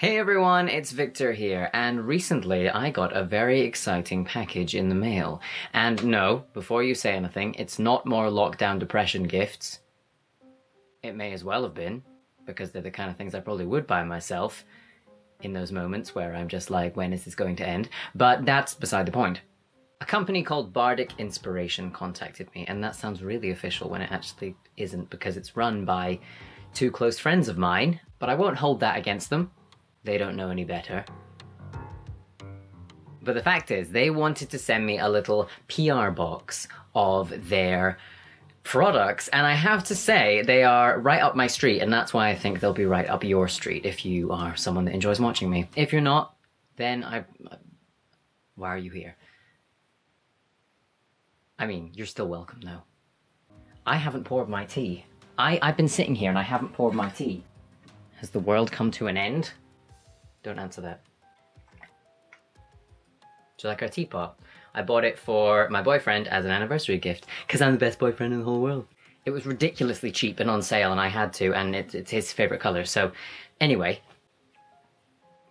Hey everyone, it's Victor here, and recently I got a very exciting package in the mail. And no, before you say anything, it's not more lockdown depression gifts. It may as well have been, because they're the kind of things I probably would buy myself in those moments where I'm just like, when is this going to end? But that's beside the point. A company called Bardic Inspiration contacted me, and that sounds really official when it actually isn't, because it's run by two close friends of mine, but I won't hold that against them. They don't know any better. But the fact is, they wanted to send me a little PR box of their products, and I have to say, they are right up my street, and that's why I think they'll be right up your street if you are someone that enjoys watching me. If you're not, then why are you here? I mean, you're still welcome though. I haven't poured my tea. I've been sitting here and I haven't poured my tea. Has the world come to an end? Don't answer that. Do you like our teapot? I bought it for my boyfriend as an anniversary gift, because I'm the best boyfriend in the whole world. It was ridiculously cheap and on sale, and I had to, and it's his favourite colour. So, anyway,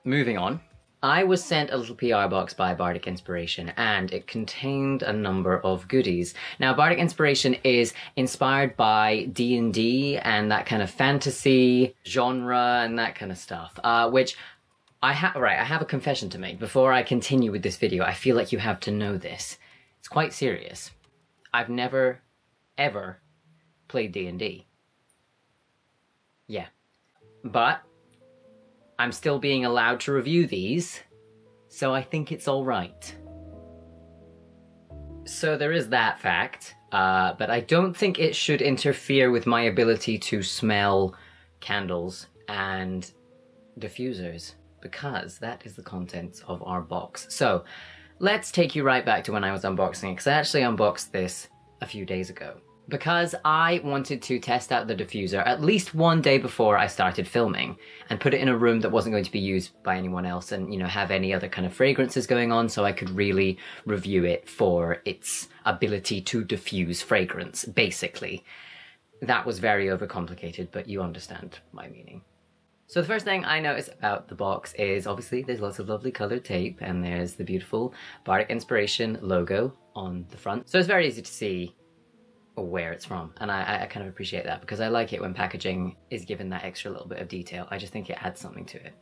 moving on. I was sent a little PR box by Bardic Inspiration, and it contained a number of goodies. Now, Bardic Inspiration is inspired by D&D and that kind of fantasy genre and that kind of stuff, which I have a confession to make. Before I continue with this video, I feel like you have to know this. It's quite serious. I've never, ever played D&D. Yeah. But I'm still being allowed to review these, so I think it's all right. So there is that fact, but I don't think it should interfere with my ability to smell candles and diffusers, because that is the contents of our box. So let's take you right back to when I was unboxing it, because I actually unboxed this a few days ago. Because I wanted to test out the diffuser at least one day before I started filming and put it in a room that wasn't going to be used by anyone else and, you know, have any other kind of fragrances going on, so I could really review it for its ability to diffuse fragrance, basically. That was very overcomplicated, but you understand my meaning. So the first thing I noticed about the box is, obviously, there's lots of lovely colored tape, and there's the beautiful Bardic Inspiration logo on the front. So it's very easy to see where it's from, and I kind of appreciate that, because I like it when packaging is given that extra little bit of detail. I just think it adds something to it.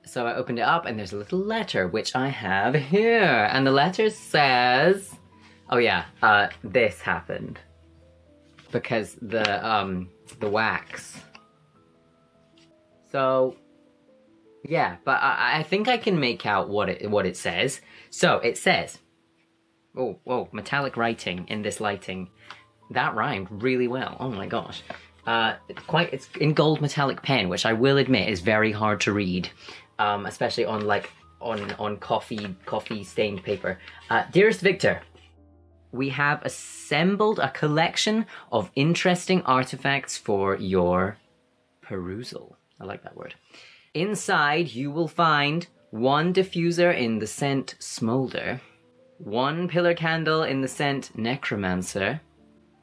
So I opened it up, and there's a little letter, which I have here, and the letter says, oh yeah, this happened, because the wax. So yeah, but I think I can make out what it says. So it says, oh, metallic writing in this lighting. That rhymed really well. Oh my gosh. It's in gold metallic pen, which I will admit is very hard to read, especially on on coffee stained paper. Dearest Victor, we have assembled a collection of interesting artifacts for your perusal. I like that word. Inside you will find one diffuser in the scent Smolder, one pillar candle in the scent Necromancer,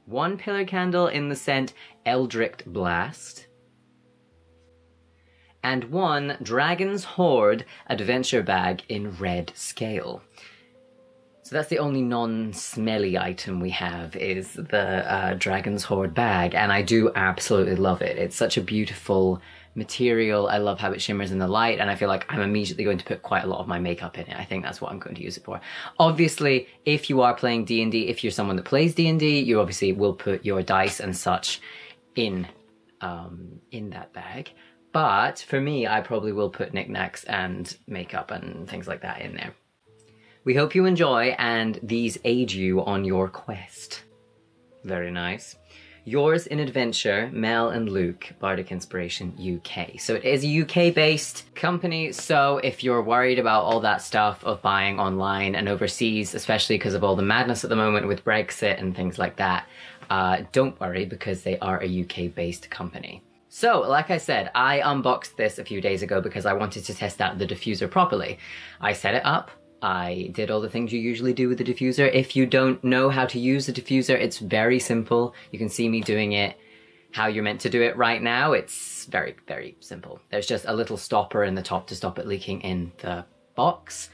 one pillar candle in the scent Eldritch Blast, and one Dragon's Hoard adventure bag in red scale. So that's the only non-smelly item we have, is the Dragon's Hoard bag, and I do absolutely love it. It's such a beautiful material. I love how it shimmers in the light, and I feel like I'm immediately going to put quite a lot of my makeup in it. I think that's what I'm going to use it for. Obviously, if you are playing D&D, if you're someone that plays D&D, you obviously will put your dice and such in that bag. But for me, I probably will put knickknacks and makeup and things like that in there. We hope you enjoy, and these aid you on your quest. Very nice. Yours in Adventure, Mel and Luke, Bardic Inspiration UK. So it is a UK-based company, so if you're worried about all that stuff of buying online and overseas, especially because of all the madness at the moment with Brexit and things like that, don't worry, because they are a UK-based company. So, like I said, I unboxed this a few days ago because I wanted to test out the diffuser properly. I set it up. I did all the things you usually do with the diffuser. If you don't know how to use the diffuser, it's very simple. You can see me doing it how you're meant to do it right now, it's very, very simple. There's just a little stopper in the top to stop it leaking in the box.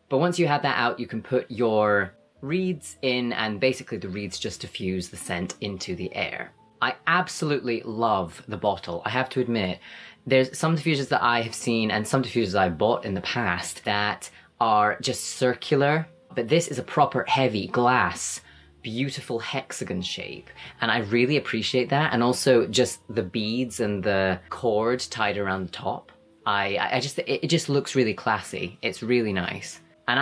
But once you have that out, you can put your reeds in, and basically the reeds just diffuse the scent into the air. I absolutely love the bottle. I have to admit, there's some diffusers that I have seen and some diffusers I've bought in the past that are just circular, but this is a proper heavy glass, beautiful hexagon shape, and I really appreciate that. And also just the beads and the cord tied around the top. It just looks really classy. It's really nice. And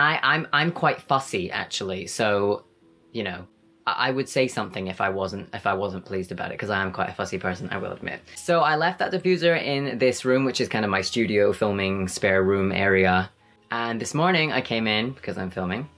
I'm quite fussy actually, so you know, I would say something if I wasn't pleased about it, because I am quite a fussy person, I will admit. So I left that diffuser in this room, which is kind of my studio filming spare room area. And this morning I came in, because I'm filming,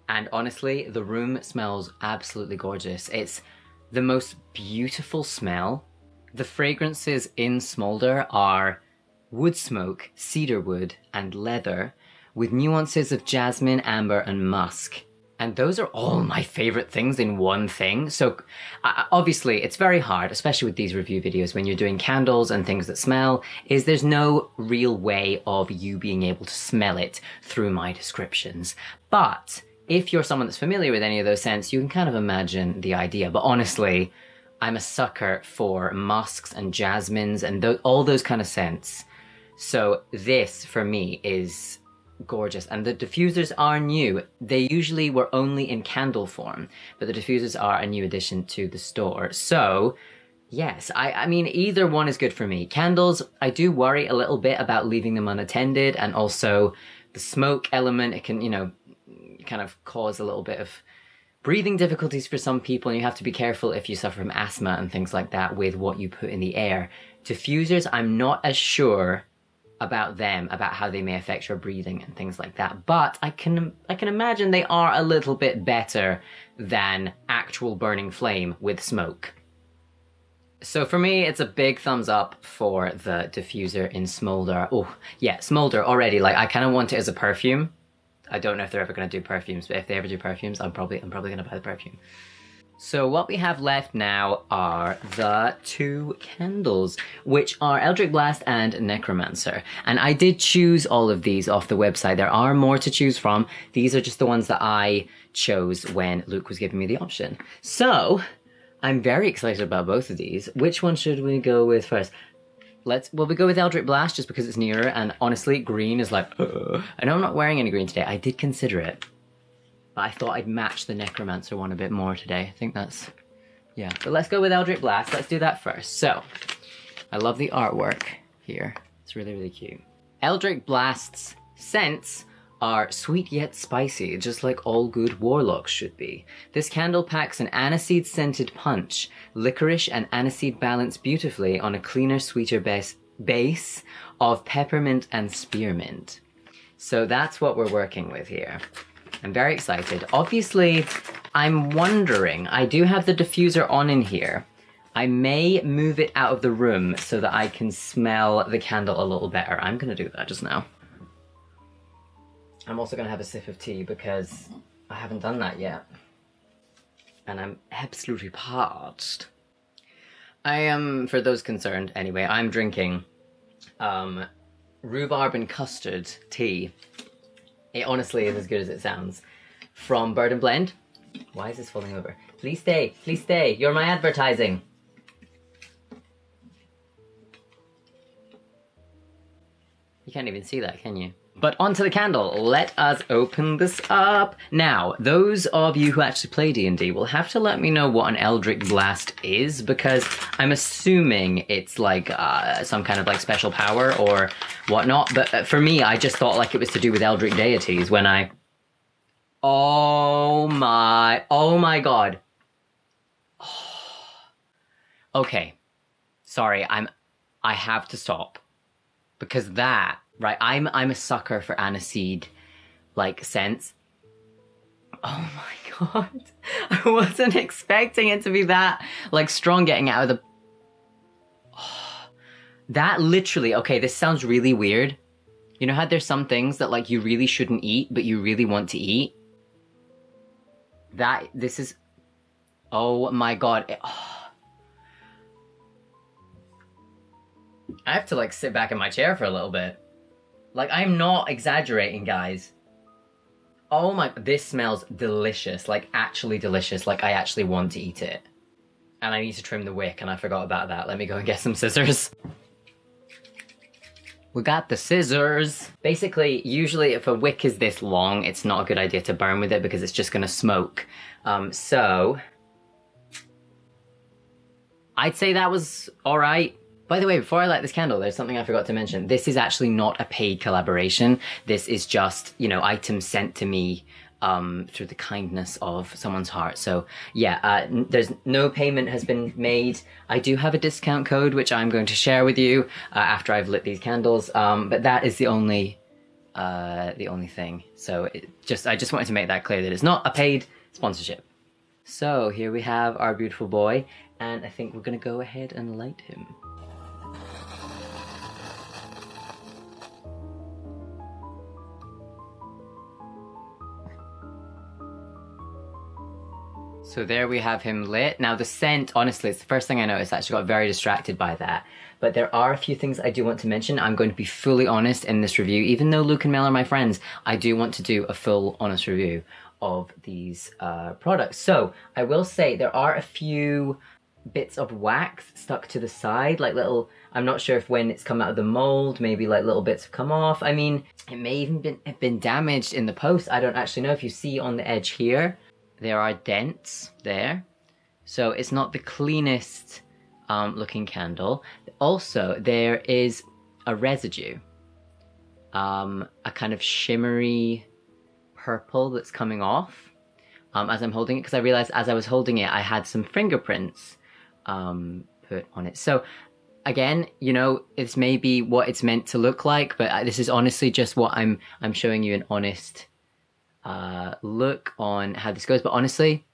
and honestly, the room smells absolutely gorgeous. It's the most beautiful smell. The fragrances in Smolder are wood smoke, cedar wood, and leather, with nuances of jasmine, amber, and musk. And those are all my favorite things in one thing. So obviously it's very hard, especially with these review videos, when you're doing candles and things that smell, is there's no real way of you being able to smell it through my descriptions. But if you're someone that's familiar with any of those scents, you can kind of imagine the idea. But honestly, I'm a sucker for musks and jasmines and all those kind of scents. So this, for me, is gorgeous. And the diffusers are new. They usually were only in candle form, but the diffusers are a new addition to the store. So yes, I mean, either one is good for me. Candles, I do worry a little bit about leaving them unattended, and also the smoke element, it can, you know, kind of cause a little bit of breathing difficulties for some people, and you have to be careful if you suffer from asthma and things like that with what you put in the air. Diffusers, I'm not as sure about them, about how they may affect your breathing and things like that, but I can imagine they are a little bit better than actual burning flame with smoke. So for me, it's a big thumbs up for the diffuser in Smolder. Oh yeah, Smolder already, like, I kind of want it as a perfume. I don't know if they're ever going to do perfumes, but if they ever do perfumes, I'm probably going to buy the perfume. So what we have left now are the two candles, which are Eldritch Blast and Necromancer. And I did choose all of these off the website. There are more to choose from. These are just the ones that I chose when Luke was giving me the option. So I'm very excited about both of these. Which one should we go with first? Well, we go with Eldritch Blast just because it's nearer, and honestly, green is like, I know I'm not wearing any green today. I did consider it, but I thought I'd match the Necromancer one a bit more today. I think that's, yeah. But let's go with Eldritch Blast. Let's do that first. So, I love the artwork here. It's really, really cute. Eldritch Blast's scents are sweet yet spicy, just like all good warlocks should be. This candle packs an aniseed-scented punch. Licorice and aniseed balance beautifully on a cleaner, sweeter base of peppermint and spearmint. So that's what we're working with here. I'm very excited. Obviously, I'm wondering, I do have the diffuser on in here. I may move it out of the room so that I can smell the candle a little better. I'm gonna do that just now. I'm also gonna have a sip of tea because I haven't done that yet. And I'm absolutely parched. I am, for those concerned anyway, I'm drinking rhubarb and custard tea. It honestly is as good as it sounds. From Bird and Blend. Why is this falling over? Please stay, please stay. You're my advertising. You can't even see that, can you? But onto the candle. Let us open this up. Now, those of you who actually play D&D will have to let me know what an Eldritch Blast is, because I'm assuming it's like some kind of like special power or whatnot. But for me, I just thought like it was to do with Eldritch deities when I... Oh my god. Oh. Okay. Sorry, I have to stop. Because that... Right, I'm a sucker for aniseed, like, scents. Oh my god. I wasn't expecting it to be that, like, strong getting out of the... Oh, that literally... Okay, this sounds really weird. You know how there's some things that, like, you really shouldn't eat, but you really want to eat? This is... Oh my god. I have to like sit back in my chair for a little bit. Like, I'm not exaggerating, guys. Oh my, this smells delicious, like actually delicious, like I actually want to eat it. And I need to trim the wick and I forgot about that. Let me go and get some scissors. We got the scissors. Basically, usually if a wick is this long, it's not a good idea to burn with it because it's just gonna smoke. So, I'd say that was all right. By the way, before I light this candle, there's something I forgot to mention. This is actually not a paid collaboration. This is just, you know, items sent to me through the kindness of someone's heart. So yeah, there's no payment has been made. I do have a discount code, which I'm going to share with you after I've lit these candles. But that is the only thing. So I just wanted to make that clear that it's not a paid sponsorship. So here we have our beautiful boy, and I think we're gonna go ahead and light him. So there we have him lit. Now the scent, honestly, it's the first thing I noticed. I actually got very distracted by that. But there are a few things I do want to mention. I'm going to be fully honest in this review. Even though Luke and Mel are my friends, I do want to do a full honest review of these products. So I will say there are a few bits of wax stuck to the side, like little, I'm not sure if when it's come out of the mold, maybe like little bits have come off. I mean, it may even have been damaged in the post. I don't actually know. If you see on the edge here, there are dents there. So it's not the cleanest looking candle. Also, there is a residue. A kind of shimmery purple that's coming off as I'm holding it, because I realized as I was holding it, I had some fingerprints put on it. So again, you know, it's maybe what it's meant to look like, but this is honestly just what I'm showing you, an honest look on how this goes. But honestly,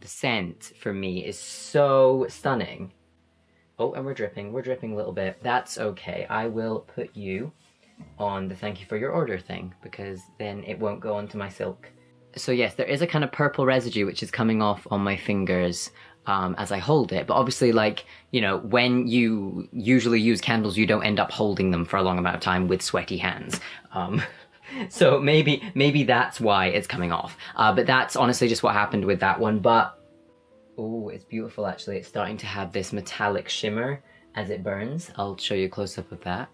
the scent for me is so stunning. Oh, and we're dripping a little bit. That's okay. I will put you on the thank you for your order thing, because then it won't go onto my silk. So yes, there is a kind of purple residue which is coming off on my fingers as I hold it. But obviously, like, you know, when you usually use candles, you don't end up holding them for a long amount of time with sweaty hands. So maybe that's why it's coming off. But that's honestly just what happened with that one. But, oh, it's beautiful actually. It's starting to have this metallic shimmer as it burns. I'll show you a close-up of that.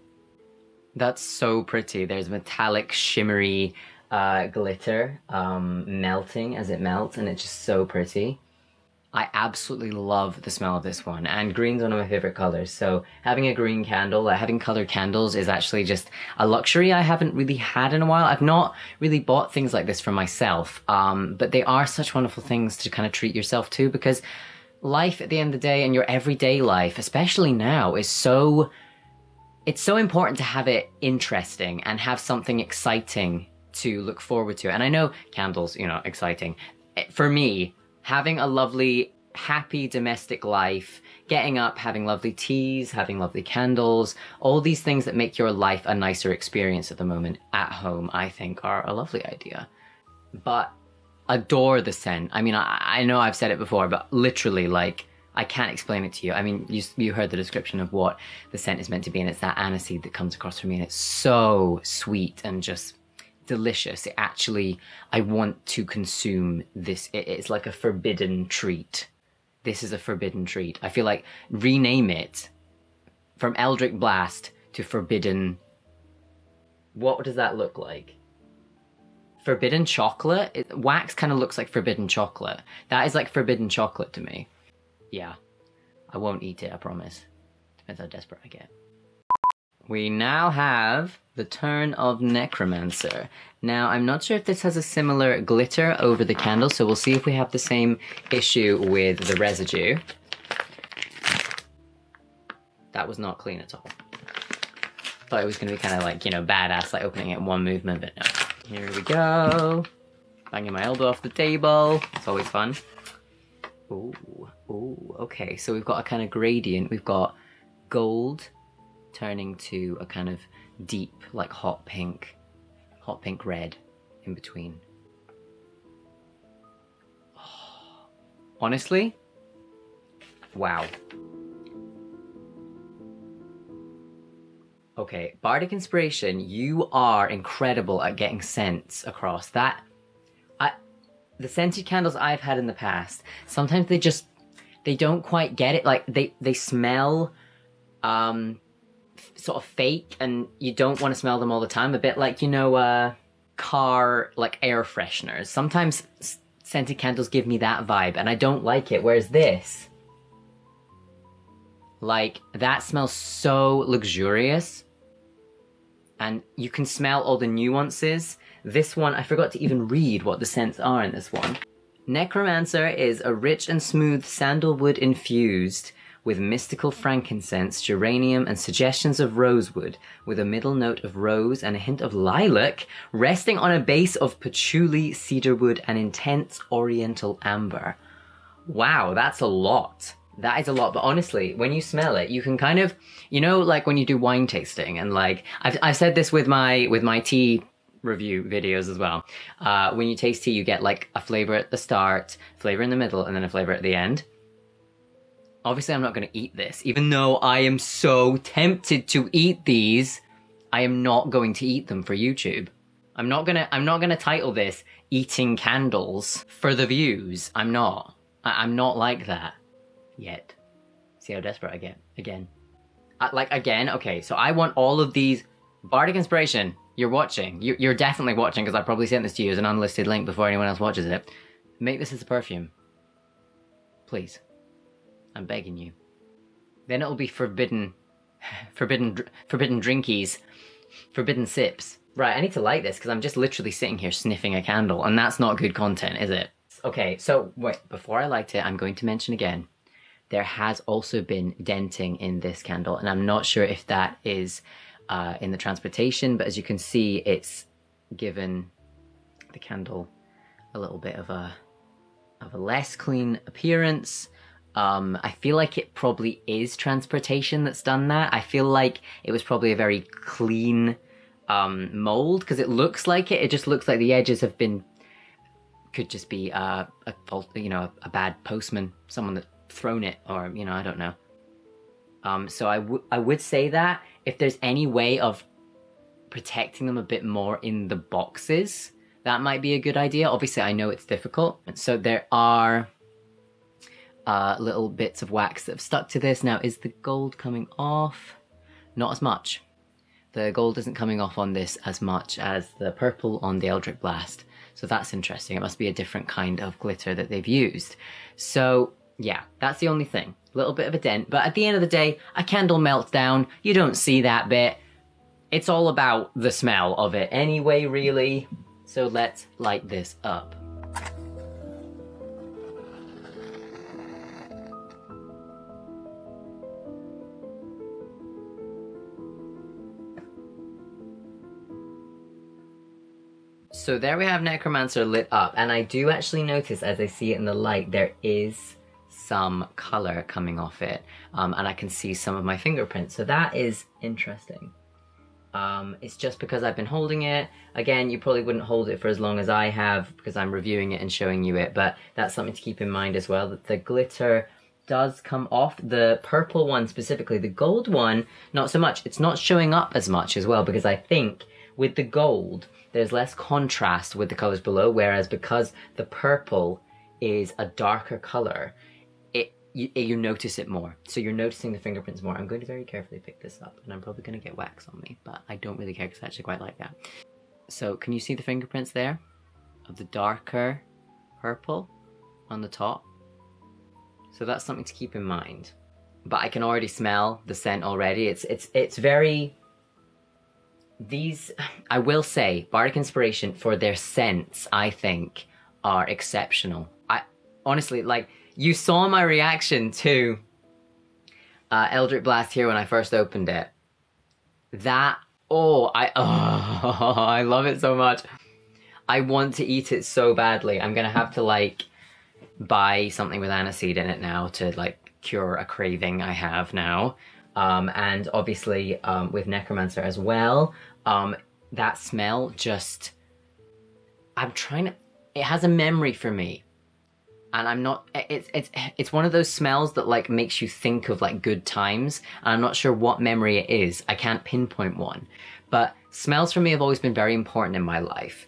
That's so pretty. There's metallic shimmery glitter melting as it melts, and it's just so pretty. I absolutely love the smell of this one, and green's one of my favorite colors, so having a green candle, having colored candles is actually just a luxury I haven't really had in a while. I've not really bought things like this for myself, but they are such wonderful things to kind of treat yourself to, because life at the end of the day, and your everyday life, especially now, is it's so important to have it interesting and have something exciting to look forward to. And I know candles, you know, exciting. For me, having a lovely, happy domestic life, getting up, having lovely teas, having lovely candles, all these things that make your life a nicer experience at the moment at home, I think are a lovely idea. But adore the scent. I mean, I know I've said it before, but literally, like, I can't explain it to you. I mean, you heard the description of what the scent is meant to be, and it's that aniseed that comes across from me, and it's so sweet and just delicious. It actually, I want to consume this. It's like a forbidden treat. This is a forbidden treat. I feel like rename it from Eldritch Blast to Forbidden. What does that look like? Forbidden chocolate? Wax kind of looks like forbidden chocolate. That is like forbidden chocolate to me. Yeah, I won't eat it, I promise. Depends how desperate I get. We now have the turn of Necromancer. Now, I'm not sure if this has a similar glitter over the candle, so we'll see if we have the same issue with the residue. That was not clean at all. Thought it was going to be kind of like, you know, badass, like opening it in one movement, but no. Here we go. Banging my elbow off the table. It's always fun. Ooh, ooh, okay, so we've got a kind of gradient. We've got gold turning to a kind of deep, like hot pink red in between. Oh, honestly, wow. Okay, Bardic Inspiration, you are incredible at getting scents across. The scented candles I've had in the past, sometimes they don't quite get it. Like, they smell sort of fake, and you don't want to smell them all the time. A bit like, you know, car, like, air fresheners. Sometimes scented candles give me that vibe, and I don't like it. Whereas this, like, that smells so luxurious. And you can smell all the nuances. This one, I forgot to even read what the scents are in this one. Necromancer is a rich and smooth sandalwood infused with mystical frankincense, geranium, and suggestions of rosewood, with a middle note of rose and a hint of lilac, resting on a base of patchouli, cedarwood, and intense oriental amber. Wow, that's a lot. That is a lot, but honestly, when you smell it, you can kind of, you know, like when you do wine tasting, and like, I've said this with my tea review videos as well. When you taste tea, you get like a flavor at the start, flavor in the middle, and then a flavor at the end. Obviously, I'm not going to eat this, even though I am so tempted to eat these. I am not going to eat them for YouTube. I'm not gonna title this "Eating Candles" for the views. I'm not. I'm not like that. Yet. See how desperate I get? Again. Okay, so I want all of these. Bardic Inspiration, you're watching. You're definitely watching, because I probably sent this to you as an unlisted link before anyone else watches it. Make this as a perfume. Please. I'm begging you. Then it'll be forbidden drinkies. Forbidden sips. Right, I need to light this, because I'm just literally sitting here sniffing a candle, and that's not good content, is it? Okay, so wait, before I light it, I'm going to mention again, there has also been denting in this candle, and I'm not sure if that is in the transportation, but as you can see, it's given the candle a little bit of a less clean appearance. I feel like it probably is transportation that's done that. I feel like it was probably a very clean mold, because it looks like it. It just looks like the edges have been, could just be a bad postman, someone that thrown it, or, you know, I don't know. So I would say that if there's any way of protecting them a bit more in the boxes, that might be a good idea. Obviously, I know it's difficult. And so there are little bits of wax that have stuck to this. Now, is the gold coming off? Not as much. The gold isn't coming off on this as much as the purple on the Eldritch Blast. So that's interesting. It must be a different kind of glitter that they've used. So yeah, that's the only thing. A little bit of a dent, but at the end of the day, a candle melts down. You don't see that bit. It's all about the smell of it anyway, really. So let's light this up. So there we have Necromancer lit up, and I do actually notice, as I see it in the light, there is some colour coming off it, and I can see some of my fingerprints, so that is interesting. It's just because I've been holding it. Again, you probably wouldn't hold it for as long as I have, because I'm reviewing it and showing you it, but that's something to keep in mind as well, that the glitter does come off. The purple one specifically, the gold one, not so much. It's not showing up as much as well, because I think with the gold, there's less contrast with the colours below, whereas because the purple is a darker colour, you notice it more. So you're noticing the fingerprints more. I'm going to very carefully pick this up, and I'm probably going to get wax on me, but I don't really care because I actually quite like that. So can you see the fingerprints there of the darker purple on the top? So that's something to keep in mind. But I can already smell the scent already. It's very... These, I will say, Bardic Inspiration, for their scents, I think, are exceptional. I honestly, like, you saw my reaction to Eldritch Blast here when I first opened it. That, I love it so much. I want to eat it so badly. I'm gonna have to, like, buy something with aniseed in it now to, like, cure a craving I have now. And obviously, with Necromancer as well. That smell just, it has a memory for me. And I'm not, it's one of those smells that like makes you think of like good times. And I'm not sure what memory it is. I can't pinpoint one. But smells for me have always been very important in my life.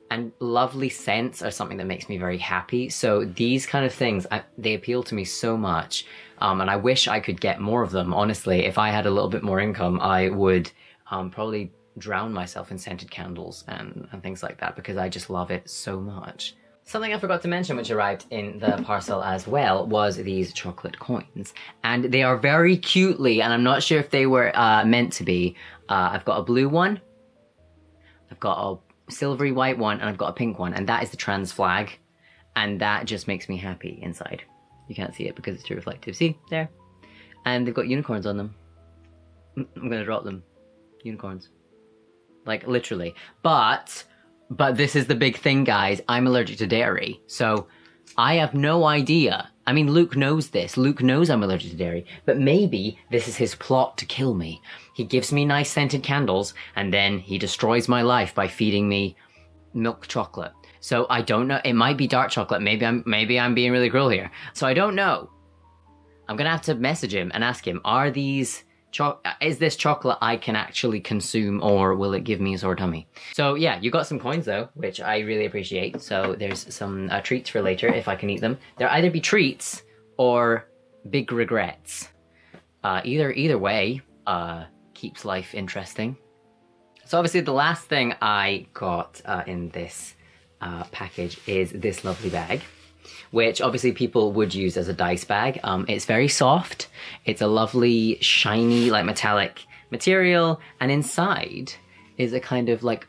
And lovely scents are something that makes me very happy. So these kind of things, they appeal to me so much. And I wish I could get more of them. Honestly, if I had a little bit more income, I would probably drown myself in scented candles and things like that, because I just love it so much. Something I forgot to mention, which arrived in the parcel as well, was these chocolate coins. And they are very cutely, and I'm not sure if they were meant to be. I've got a blue one, I've got a silvery white one, and I've got a pink one, and that is the trans flag. And that just makes me happy inside. You can't see it because it's too reflective. See, there. And they've got unicorns on them. I'm gonna drop them. Unicorns. Like, literally. But this is the big thing, guys. I'm allergic to dairy. So, I have no idea. I mean, Luke knows this. Luke knows I'm allergic to dairy. But maybe this is his plot to kill me. He gives me nice scented candles, and then he destroys my life by feeding me milk chocolate. So, I don't know. It might be dark chocolate. Maybe I'm being really cruel here. So, I don't know. I'm gonna have to message him and ask him, is this chocolate I can actually consume, or will it give me a sore tummy? So yeah, you got some coins though, which I really appreciate. So there's some treats for later if I can eat them. They'll either be treats or big regrets. Either way, keeps life interesting. So obviously the last thing I got in this package is this lovely bag, which obviously people would use as a dice bag. It's very soft. It's a lovely, shiny, like metallic material. And inside is a kind of like,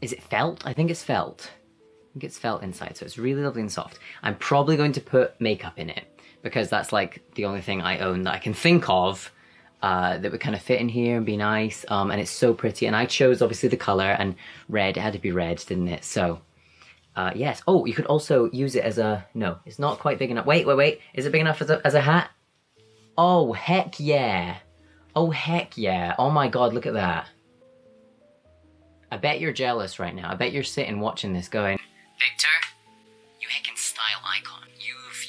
is it felt? I think it's felt. I think it's felt inside. So it's really lovely and soft. I'm probably going to put makeup in it because that's like the only thing I own that I can think of that would kind of fit in here and be nice. And it's so pretty. And I chose obviously the color, and red, it had to be red, didn't it? So yes. Oh, you could also use it as a... No, it's not quite big enough. Wait. Is it big enough as a hat? Oh, heck yeah. Oh, heck yeah. Oh my god, look at that. I bet you're jealous right now. I bet you're sitting watching this going, Victor, you heckin' style icon. You've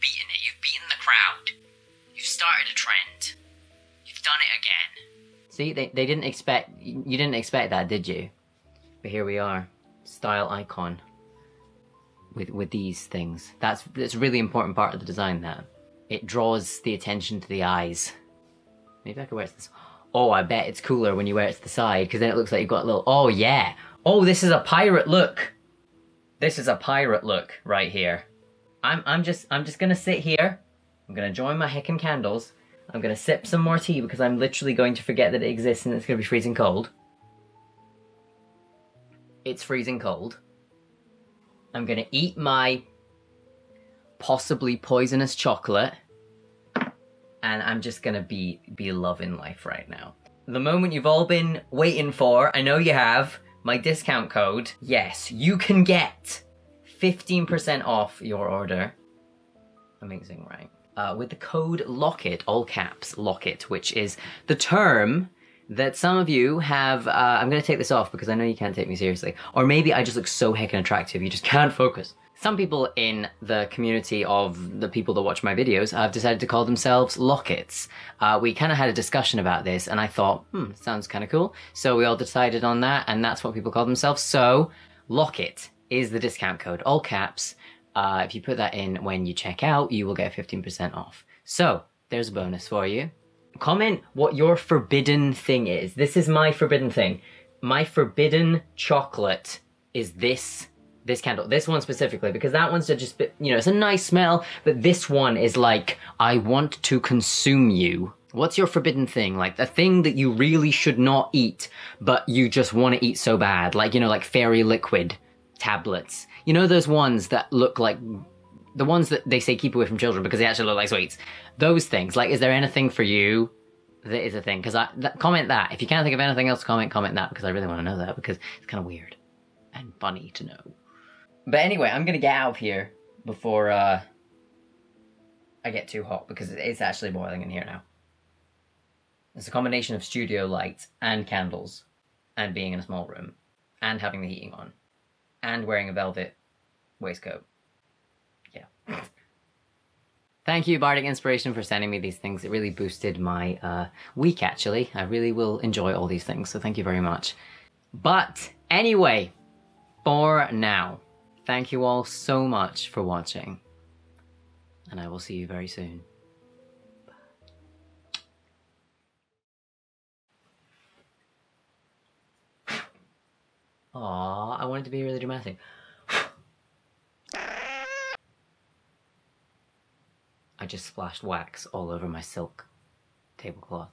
beaten it. You've beaten the crowd. You've started a trend. You've done it again. See, they didn't expect... You didn't expect that, did you? But here we are. Style icon with these things. That's a really important part of the design, that it draws the attention to the eyes. Maybe I could wear it to this. Oh, I bet it's cooler when you wear it to the side, because then it looks like you've got a little... Oh yeah. Oh, this is a pirate look. This is a pirate look right here. I'm just gonna sit here. I'm gonna join my heckin' candles. I'm gonna sip some more tea because I'm literally going to forget that it exists and it's gonna be freezing cold. It's freezing cold. I'm gonna eat my possibly poisonous chocolate, and I'm just gonna be loving life right now. The moment you've all been waiting for, I know you have, my discount code. Yes, you can get 15% off your order. Amazing, right? With the code LOCKIT, all caps, LOCKIT, which is the term that some of you have, I'm gonna take this off because I know you can't take me seriously. Or maybe I just look so heckin' attractive, you just can't focus. Some people in the community of the people that watch my videos have decided to call themselves Lockits. We kind of had a discussion about this, and I thought, sounds kind of cool. So we all decided on that, and that's what people call themselves. So, Lockit is the discount code, all caps. If you put that in when you check out, you will get 15% off. So, there's a bonus for you. Comment what your forbidden thing is. This is my forbidden thing. My forbidden chocolate is this candle. This one specifically, because that one's just, you know, it's a nice smell, but this one is like, I want to consume you. What's your forbidden thing? Like, the thing that you really should not eat, but you just want to eat so bad. Like, you know, like fairy liquid tablets. You know those ones that look like... The ones that they say keep away from children because they actually look like sweets. Those things. Like, is there anything for you that is a thing? Because comment that. If you can't think of anything else, comment that, because I really want to know that, because it's kind of weird and funny to know. But anyway, I'm going to get out of here before I get too hot, because it's actually boiling in here now. It's a combination of studio lights and candles and being in a small room and having the heating on and wearing a velvet waistcoat. Yeah. Thank you, Bardic Inspiration, for sending me these things. It really boosted my week, actually. I really will enjoy all these things, so thank you very much. But anyway, for now, thank you all so much for watching, and I will see you very soon. Aww, I wanted to be really dramatic. I just splashed wax all over my silk tablecloth.